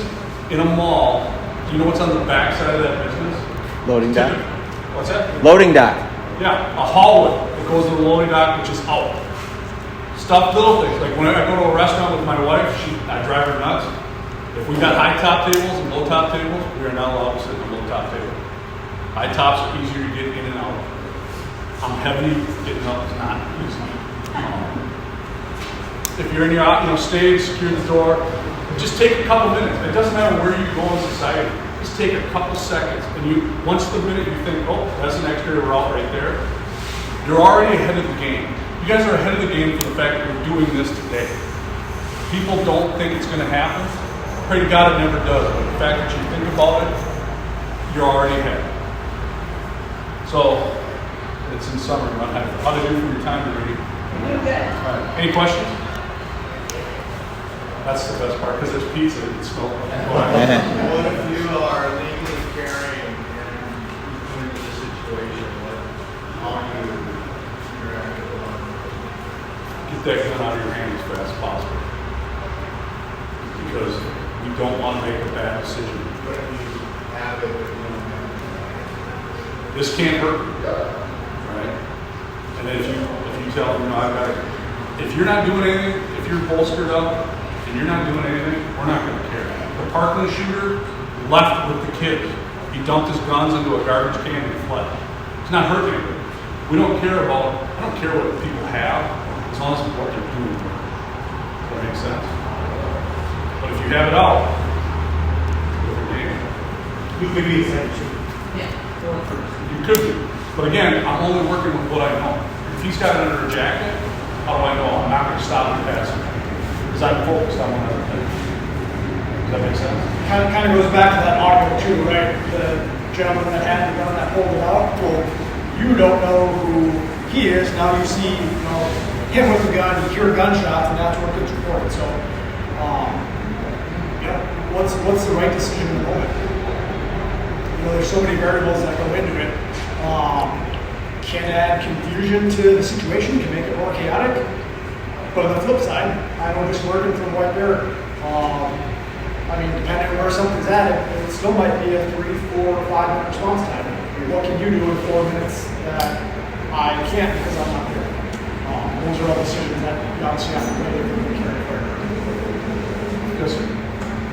in a mall, do you know what's on the back side of that business? Loading dock. What's that? Loading dock. Yeah, a hallway that goes to the loading dock, which is out. Stuff, little things. Like when I go to a restaurant with my wife, I drive her nuts. If we got high top tables and low top tables, we are not allowed to sit at the low top table. High tops are easier to get in and out of. I'm heavy, getting up is not easy. If you're in your stage, secure the door. Just take a couple minutes. It doesn't matter where you go in society. Just take a couple seconds, and once the minute you think, oh, that's an exterior route right there, you're already ahead of the game. You guys are ahead of the game for the fact that we're doing this today. People don't think it's going to happen. Pray to God it never does, but the fact that you think about it, you're already ahead. So, it's in summary, how to do for your time to read. You good? All right. Any questions? That's the best part, because there's pizza and it's smoke. What if you are legally carrying and you into the situation? How do you interact with one? Get that gun out of your hand as fast as possible. Because you don't want to make a bad decision. What if you have it but you don't have it? This can't hurt you, right? And then if you tell them, if you're not doing anything, if you're bolstered up and you're not doing anything, we're not going to care. The Parkland shooter left with the kids. He dumped his guns into a garbage can and fled. He's not hurting anybody. I don't care what people have, as long as what they're doing. Does that make sense? But if you have it out, You could be a second shooter. you could be. But again, I'm only working with what I know. If he's got it under a jacket, how do I know? I'm not going to stop and pass him. Because I'm focused on one other thing. Does that make sense? Kind of goes back to that audio too, right? The gentleman that had the gun that pulled it out. Well, you don't know who he is. Now you see, him with the gun. You hear gunshots, and that's what gets reported. So, what's the right decision in the moment? There's so many variables that go into it. Can add confusion to the situation, can make it more chaotic. But on the flip side, I know just working from right there, depending on where something's at, it still might be a 3, 4, or 5 minute response time. What can you do in 4 minutes that I can't because I'm not there? Those are all decisions that you obviously have to make if you carry fire. Yes, sir.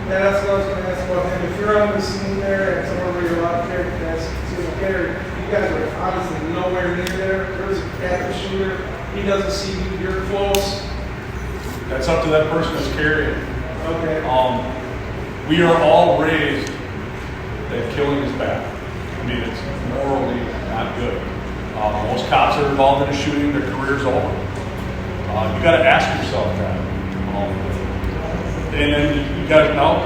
Yeah, that's what I was going to ask about him. If you're on the scene there and somewhere where you're out there, that's single carry, you guys are obviously nowhere near there. There's a active shooter. He doesn't see you. You're close. That's up to that person that's carrying. Okay. We are all raised that killing is bad. It's morally not good. Most cops that are involved in a shooting, their career's over. You got to ask yourself that. And then you got to know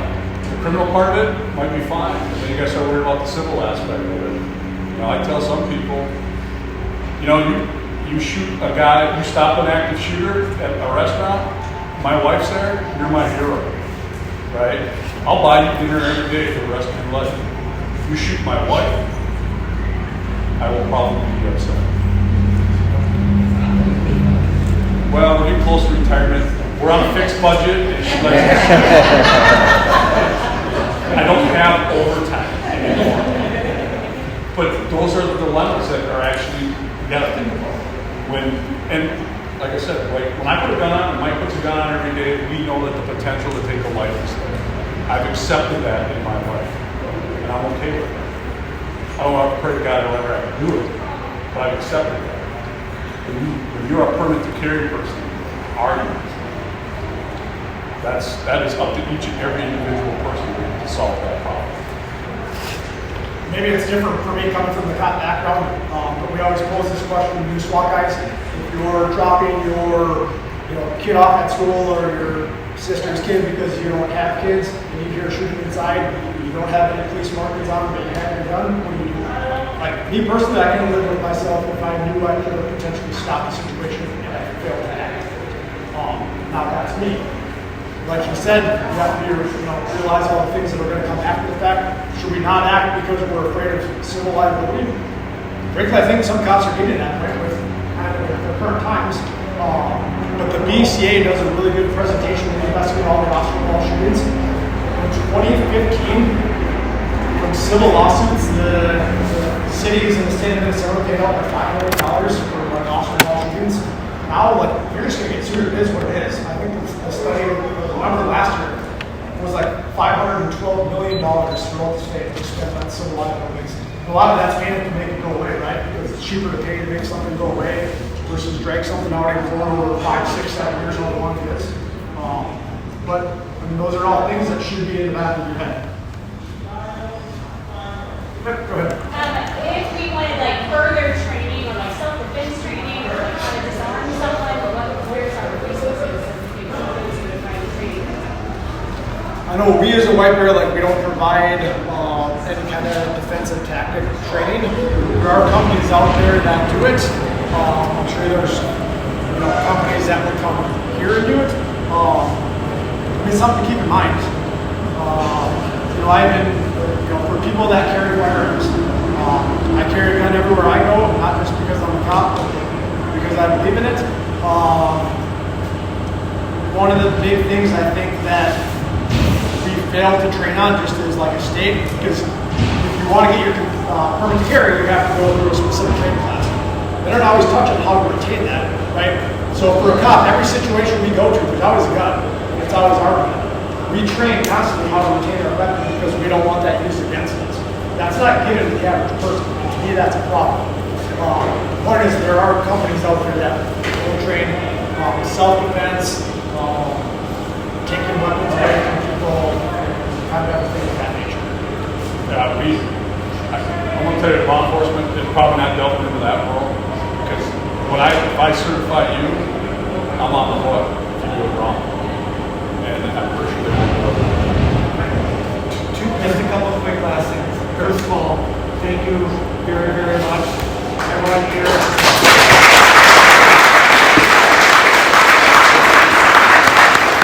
the criminal part of it might be fine. And then you got to start worrying about the civil aspect of it. I tell some people, you shoot a guy, you stop an active shooter at a restaurant, my wife's there, you're my hero, right? I'll buy you dinner every day for the rest of your life. If you shoot my wife, I will probably be upset. Well, we're getting close to retirement. We're on a fixed budget, and she likes I don't have overtime anymore. But those are the dilemmas that are actually, you gotta think about. And like I said, when I put a gun on, and Mike puts a gun on every day, we know that the potential to take a life is there. I've accepted that in my life, and I'm okay with that. I don't want to pray to God I'll ever have to do it, but I've accepted that. When you're a permit to carry person, are you? That is up to each and every individual person to solve that problem. Maybe it's different for me coming from the cop background, but we always pose this question to new SWAT guys. If you're dropping your kid off at school or your sister's kid because you don't have kids and you hear shooting inside, you don't have any police markings on them, but you have your gun, what do you do? Like me personally, I can live with myself if I knew I could have potentially stopped the situation and I failed to act. Now that's me. Like you said, you have to realize all the things that are going to come after the fact. Should we not act because we're afraid of civil liability? Frankly, I think some cops are getting that right with the current times. But the BCA does a really good presentation when they investigate all the Oscar Ball shootings. In 2015, from civil lawsuits, the cities in the state of Minnesota paid out like $5 million for Oscar Ball shootings. Now, you're just going to get sued. It is what it is. I think the study, remember last year, was like $512 million throughout the state to spend on civil liabilities. A lot of that's made to make it go away, right? Because It's cheaper to pay to make something go away versus drag something out and going over 5, 6, 7 years old one is. But I mean, those are all things that should be in the back of your head. Go ahead. If we wanted like further training or like self-defense training or like how to disarm someone, where's our resources and things like those who would find training? I know we as a White Bear, like we don't provide any kind of defensive tactic training. There are companies out there that do it. I'm sure there's companies that will come here and do it. I mean, something to keep in mind. I've been, for people that carry firearms, I carry a gun everywhere I go, not just because I'm a cop, but because I believe in it. One of the big things I think that we fail to train on just as like a state, because if you want to get your permit to carry, you have to go through a specific training class. They don't always touch on how to retain that, right? So for a cop, every situation we go to, there's always a gun. It's always our gun. We train constantly how to retain our weapon because we don't want that used against us. That's not given to the average person. To me, that's a problem. One is there are companies out there that will train self-defense, taking weapons away from people, kind of everything of that nature. Yeah, I'm going to tell you, law enforcement is probably not delving into that world, because if I certify you, I'm on the hook if you do it wrong. And I'm pretty sure they won't do it. Just a couple of quick last things. First of all, thank you very, very much, everyone here.